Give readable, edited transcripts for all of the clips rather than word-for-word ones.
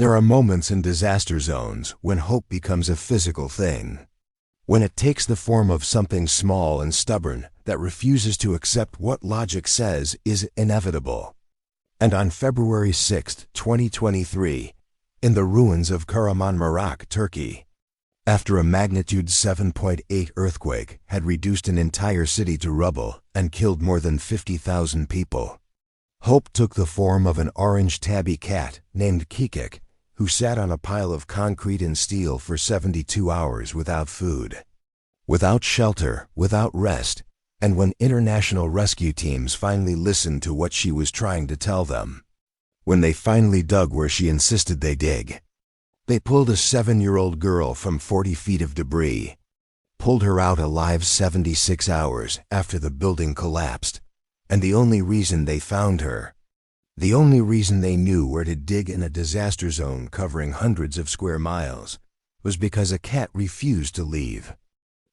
There are moments in disaster zones when hope becomes a physical thing. When it takes the form of something small and stubborn that refuses to accept what logic says is inevitable. And on February 6, 2023, in the ruins of Kahramanmaras, Turkey, after a magnitude 7.8 earthquake had reduced an entire city to rubble and killed more than 50,000 people, hope took the form of an orange tabby cat named Kikik, who sat on a pile of concrete and steel for 72 hours without food, without shelter, without rest, and when international rescue teams finally listened to what she was trying to tell them, when they finally dug where she insisted they dig, they pulled a 7-year-old girl from 40 feet of debris, pulled her out alive 76 hours after the building collapsed, and the only reason they found her, the only reason they knew where to dig in a disaster zone covering hundreds of square miles, was because a cat refused to leave.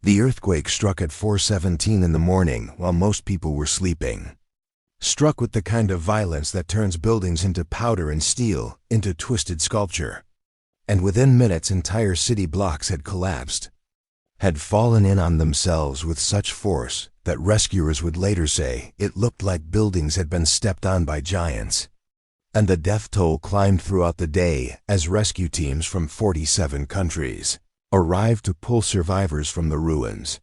The earthquake struck at 4:17 in the morning while most people were sleeping. Struck with the kind of violence that turns buildings into powder and steel, into twisted sculpture. And within minutes entire city blocks had collapsed, had fallen in on themselves with such force that rescuers would later say it looked like buildings had been stepped on by giants. And the death toll climbed throughout the day as rescue teams from 47 countries arrived to pull survivors from the ruins,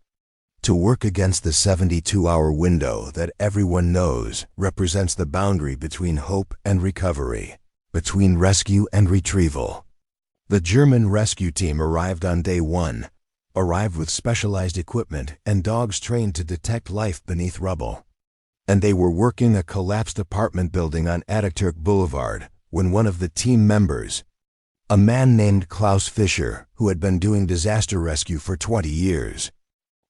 to work against the 72-hour window that everyone knows represents the boundary between hope and recovery, between rescue and retrieval. The German rescue team arrived on day 1, arrived with specialized equipment and dogs trained to detect life beneath rubble. And they were working a collapsed apartment building on Ataturk Boulevard when one of the team members, a man named Klaus Fischer, who had been doing disaster rescue for 20 years,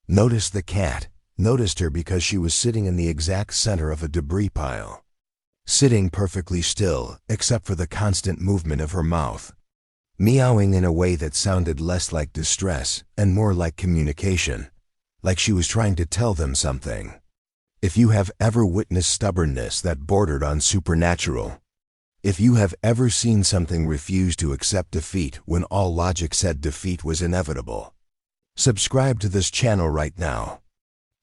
noticed the cat, noticed her because she was sitting in the exact center of a debris pile, sitting perfectly still except for the constant movement of her mouth, meowing in a way that sounded less like distress and more like communication, like she was trying to tell them something. If you have ever witnessed stubbornness that bordered on supernatural, if you have ever seen something refuse to accept defeat when all logic said defeat was inevitable, subscribe to this channel right now.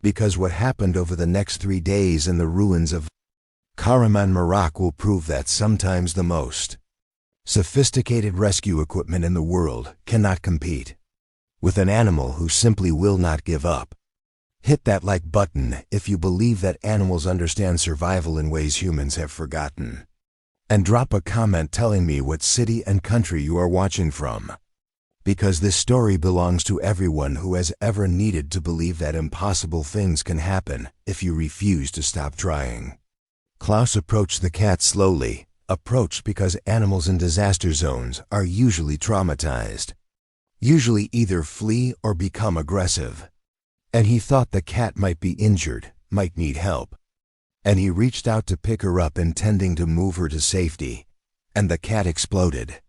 Because what happened over the next 3 days in the ruins of Kahramanmaras will prove that sometimes the most sophisticated rescue equipment in the world cannot compete with an animal who simply will not give up. Hit that like button if you believe that animals understand survival in ways humans have forgotten. And drop a comment telling me what city and country you are watching from. Because this story belongs to everyone who has ever needed to believe that impossible things can happen if you refuse to stop trying. Klaus approached the cat slowly, approached because animals in disaster zones are usually traumatized, usually either flee or become aggressive. And he thought the cat might be injured, might need help. And he reached out to pick her up intending to move her to safety, and the cat exploded,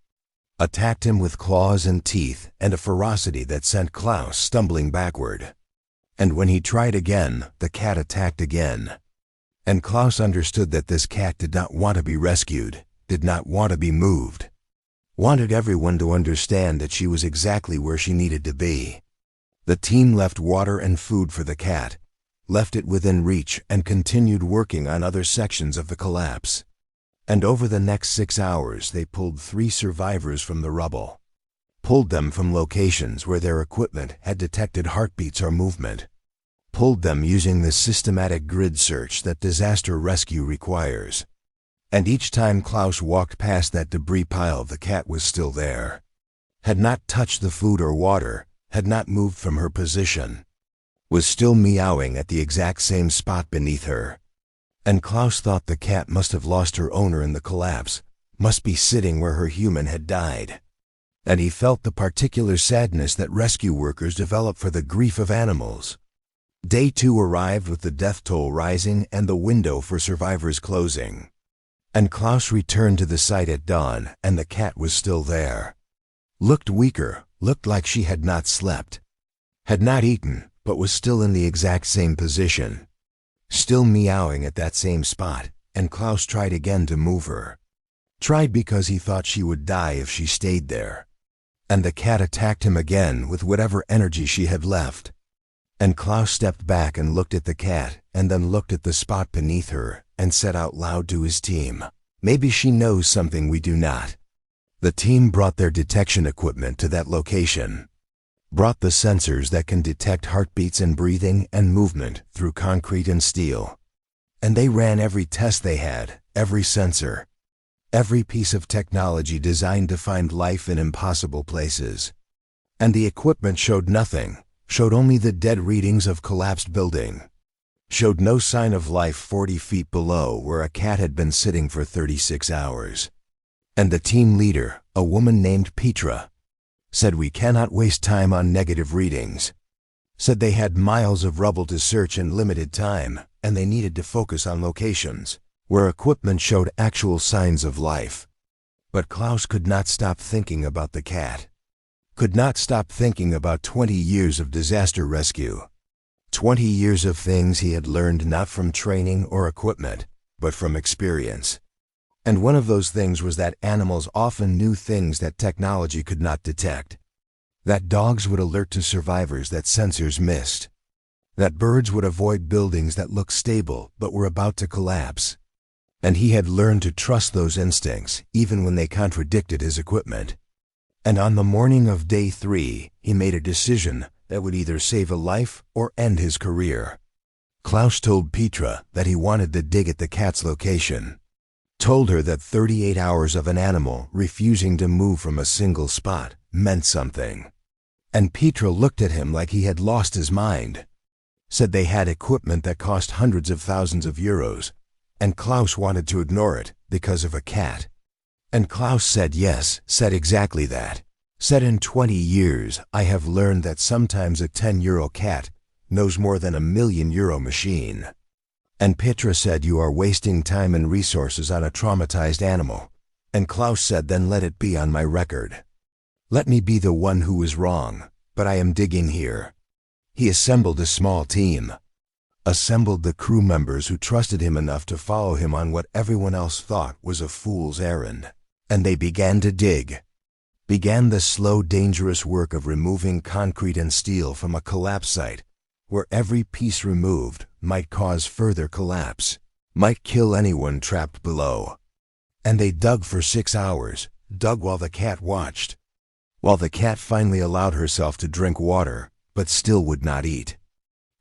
attacked him with claws and teeth and a ferocity that sent Klaus stumbling backward. And when he tried again, the cat attacked again. And Klaus understood that this cat did not want to be rescued, did not want to be moved, wanted everyone to understand that she was exactly where she needed to be. The team left water and food for the cat, left it within reach and continued working on other sections of the collapse. And over the next 6 hours they pulled 3 survivors from the rubble, pulled them from locations where their equipment had detected heartbeats or movement, pulled them using the systematic grid search that disaster rescue requires. And each time Klaus walked past that debris pile, the cat was still there, had not touched the food or water, had not moved from her position, was still meowing at the exact same spot beneath her. And Klaus thought the cat must have lost her owner in the collapse, must be sitting where her human had died. And he felt the particular sadness that rescue workers develop for the grief of animals. Day 2 arrived with the death toll rising and the window for survivors closing. And Klaus returned to the site at dawn, and the cat was still there. Looked weaker, looked like she had not slept, had not eaten, but was still in the exact same position, still meowing at that same spot, and Klaus tried again to move her. Tried because he thought she would die if she stayed there. And the cat attacked him again with whatever energy she had left. And Klaus stepped back and looked at the cat, and then looked at the spot beneath her, and said out loud to his team, "Maybe she knows something we do not." The team brought their detection equipment to that location. Brought the sensors that can detect heartbeats and breathing and movement through concrete and steel. And they ran every test they had, every sensor. Every piece of technology designed to find life in impossible places. And the equipment showed nothing, showed only the dead readings of collapsed building. Showed no sign of life 40 feet below where a cat had been sitting for 36 hours. And the team leader, a woman named Petra, said we cannot waste time on negative readings. Said they had miles of rubble to search in limited time, and they needed to focus on locations where equipment showed actual signs of life. But Klaus could not stop thinking about the cat. Could not stop thinking about 20 years of disaster rescue. 20 years of things he had learned not from training or equipment, but from experience. And one of those things was that animals often knew things that technology could not detect. That dogs would alert to survivors that sensors missed. That birds would avoid buildings that looked stable but were about to collapse. And he had learned to trust those instincts, even when they contradicted his equipment. And on the morning of day 3, he made a decision that would either save a life or end his career. Klaus told Petra that he wanted to dig at the cat's location. Told her that 38 hours of an animal refusing to move from a single spot meant something. And Petra looked at him like he had lost his mind. Said they had equipment that cost hundreds of thousands of euros, and Klaus wanted to ignore it because of a cat. And Klaus said yes, said exactly that. Said in 20 years I have learned that sometimes a 10-euro cat knows more than a €1,000,000 machine. And Petra said you are wasting time and resources on a traumatized animal. And Klaus said then let it be on my record. Let me be the one who was wrong, but I am digging here. He assembled a small team. Assembled the crew members who trusted him enough to follow him on what everyone else thought was a fool's errand. And they began to dig. Began the slow, dangerous work of removing concrete and steel from a collapse site, where every piece removed might cause further collapse, might kill anyone trapped below. And they dug for 6 hours, dug while the cat watched. While the cat finally allowed herself to drink water, but still would not eat.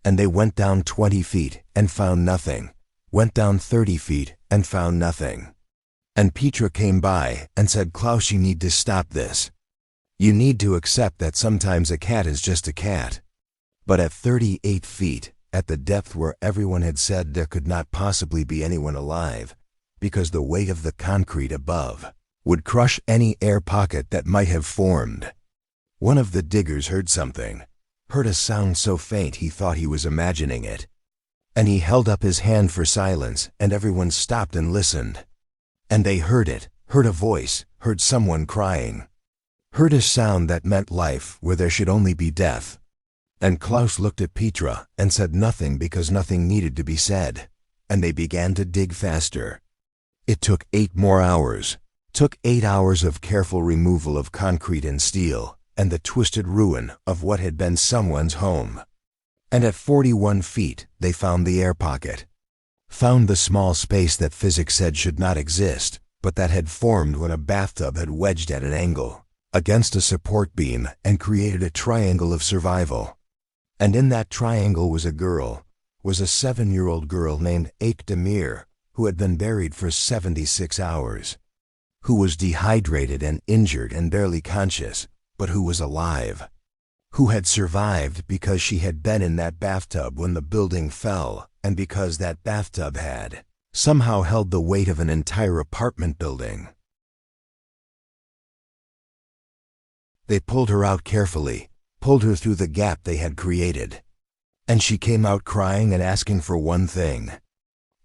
And they went down 20 feet and found nothing, went down 30 feet and found nothing. And Petra came by and said, Klaus, you need to stop this. You need to accept that sometimes a cat is just a cat. But at 38 feet, at the depth where everyone had said there could not possibly be anyone alive, because the weight of the concrete above would crush any air pocket that might have formed. One of the diggers heard something. Heard a sound so faint he thought he was imagining it. And he held up his hand for silence, and everyone stopped and listened. And they heard it, heard a voice, heard someone crying. Heard a sound that meant life where there should only be death. And Klaus looked at Petra and said nothing because nothing needed to be said. And they began to dig faster. It took 8 more hours. Took 8 hours of careful removal of concrete and steel, and the twisted ruin of what had been someone's home. And at 41 feet, they found the air pocket. Found the small space that physics said should not exist, but that had formed when a bathtub had wedged at an angle against a support beam and created a triangle of survival. And in that triangle was a girl, was a 7-year-old girl named Demir, who had been buried for 76 hours, who was dehydrated and injured and barely conscious, but who was alive, who had survived because she had been in that bathtub when the building fell, and because that bathtub had somehow held the weight of an entire apartment building. They pulled her out carefully, pulled her through the gap they had created. And she came out crying and asking for one thing.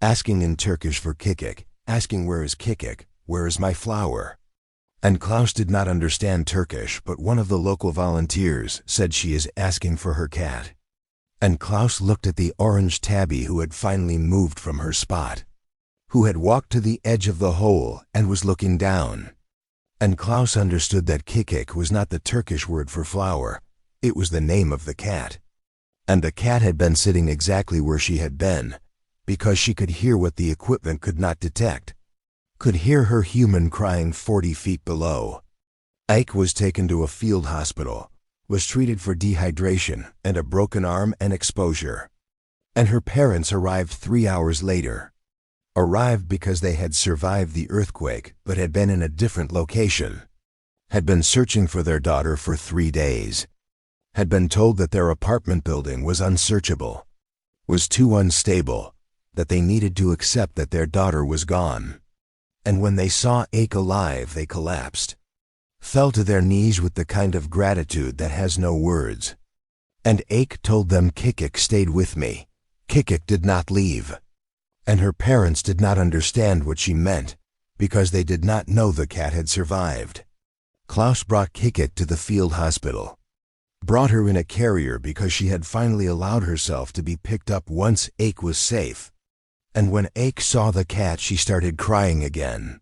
Asking in Turkish for kikik, asking where is kikik, where is my flower? And Klaus did not understand Turkish, but one of the local volunteers said she is asking for her cat. And Klaus looked at the orange tabby who had finally moved from her spot, who had walked to the edge of the hole and was looking down. And Klaus understood that kikik was not the Turkish word for flower, it was the name of the cat. And the cat had been sitting exactly where she had been, because she could hear what the equipment could not detect. Could hear her human crying 40 feet below. Ike was taken to a field hospital, was treated for dehydration and a broken arm and exposure. And her parents arrived 3 hours later. Arrived because they had survived the earthquake but had been in a different location. Had been searching for their daughter for 3 days. Had been told that their apartment building was unsearchable, was too unstable, that they needed to accept that their daughter was gone. And when they saw Ike alive, they collapsed. Fell to their knees with the kind of gratitude that has no words. And Ike told them Kikik stayed with me. Kikik did not leave. And her parents did not understand what she meant, because they did not know the cat had survived. Klaus brought Kikik to the field hospital. Brought her in a carrier because she had finally allowed herself to be picked up once Ike was safe. And when Ike saw the cat, she started crying again.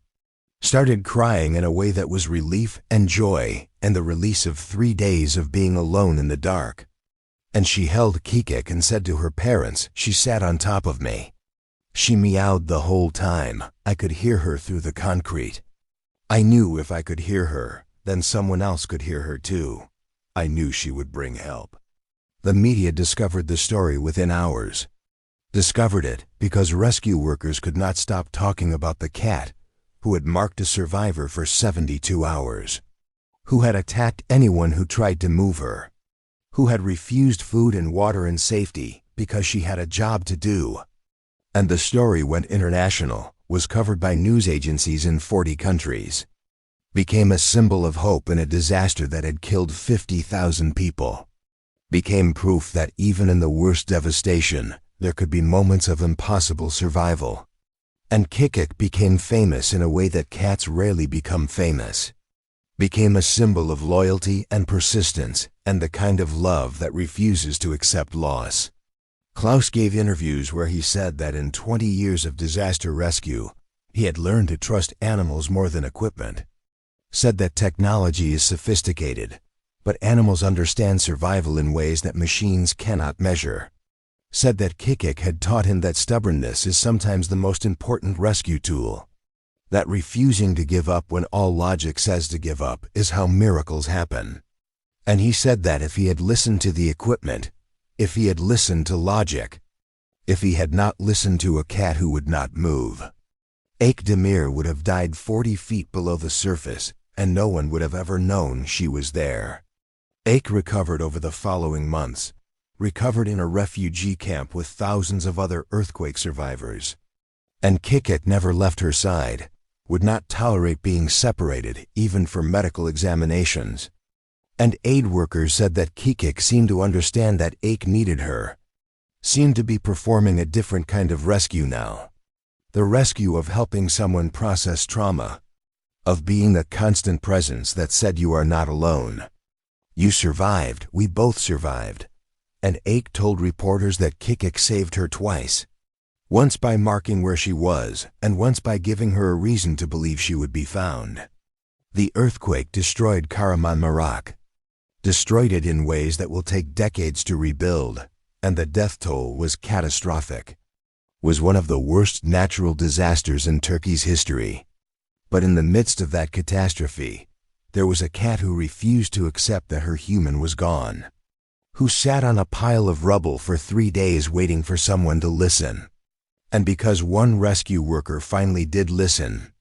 Started crying in a way that was relief and joy and the release of 3 days of being alone in the dark. And she held Kikik and said to her parents, she sat on top of me. She meowed the whole time. I could hear her through the concrete. I knew if I could hear her, then someone else could hear her too. I knew she would bring help. The media discovered the story within hours. Discovered it because rescue workers could not stop talking about the cat, who had marked a survivor for 72 hours, who had attacked anyone who tried to move her, who had refused food and water and safety because she had a job to do. And the story went international, was covered by news agencies in 40 countries. Became a symbol of hope in a disaster that had killed 50,000 people. Became proof that even in the worst devastation, there could be moments of impossible survival. And Kikik became famous in a way that cats rarely become famous. Became a symbol of loyalty and persistence and the kind of love that refuses to accept loss. Klaus gave interviews where he said that in 20 years of disaster rescue, he had learned to trust animals more than equipment. Said that technology is sophisticated, but animals understand survival in ways that machines cannot measure. Said that Kikik had taught him that stubbornness is sometimes the most important rescue tool. That refusing to give up when all logic says to give up is how miracles happen. And he said that if he had listened to the equipment, if he had listened to logic, if he had not listened to a cat who would not move, Ike Demir would have died 40 feet below the surface, and no one would have ever known she was there. Ike recovered over the following months, recovered in a refugee camp with thousands of other earthquake survivors. And Kikik never left her side, would not tolerate being separated even for medical examinations. And aid workers said that Kikik seemed to understand that Ike needed her, seemed to be performing a different kind of rescue now. The rescue of helping someone process trauma, of being the constant presence that said you are not alone. You survived, we both survived. And Ike told reporters that Kikik saved her twice. Once by marking where she was, and once by giving her a reason to believe she would be found. The earthquake destroyed Kahramanmaras. Destroyed it in ways that will take decades to rebuild, and the death toll was catastrophic. Was one of the worst natural disasters in Turkey's history. But in the midst of that catastrophe, there was a cat who refused to accept that her human was gone. Who sat on a pile of rubble for 3 days waiting for someone to listen. And because one rescue worker finally did listen,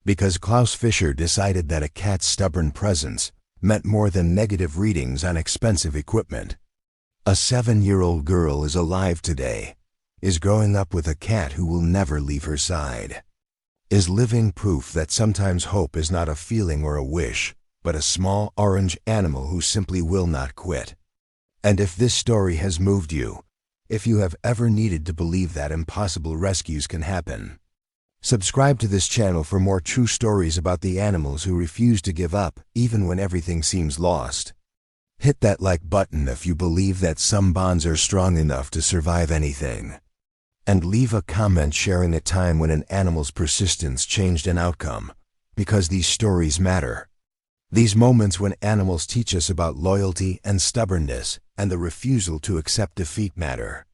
because Klaus Fischer decided that a cat's stubborn presence meant more than negative readings on expensive equipment, a 7-year-old girl is alive today, is growing up with a cat who will never leave her side, is living proof that sometimes hope is not a feeling or a wish, but a small orange animal who simply will not quit. And if this story has moved you, if you have ever needed to believe that impossible rescues can happen, subscribe to this channel for more true stories about the animals who refuse to give up even when everything seems lost. Hit that like button if you believe that some bonds are strong enough to survive anything. And leave a comment sharing a time when an animal's persistence changed an outcome, because these stories matter. These moments when animals teach us about loyalty and stubbornness and the refusal to accept defeat matter.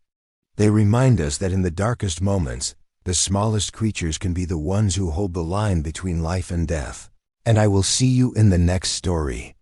They remind us that in the darkest moments, the smallest creatures can be the ones who hold the line between life and death. And I will see you in the next story.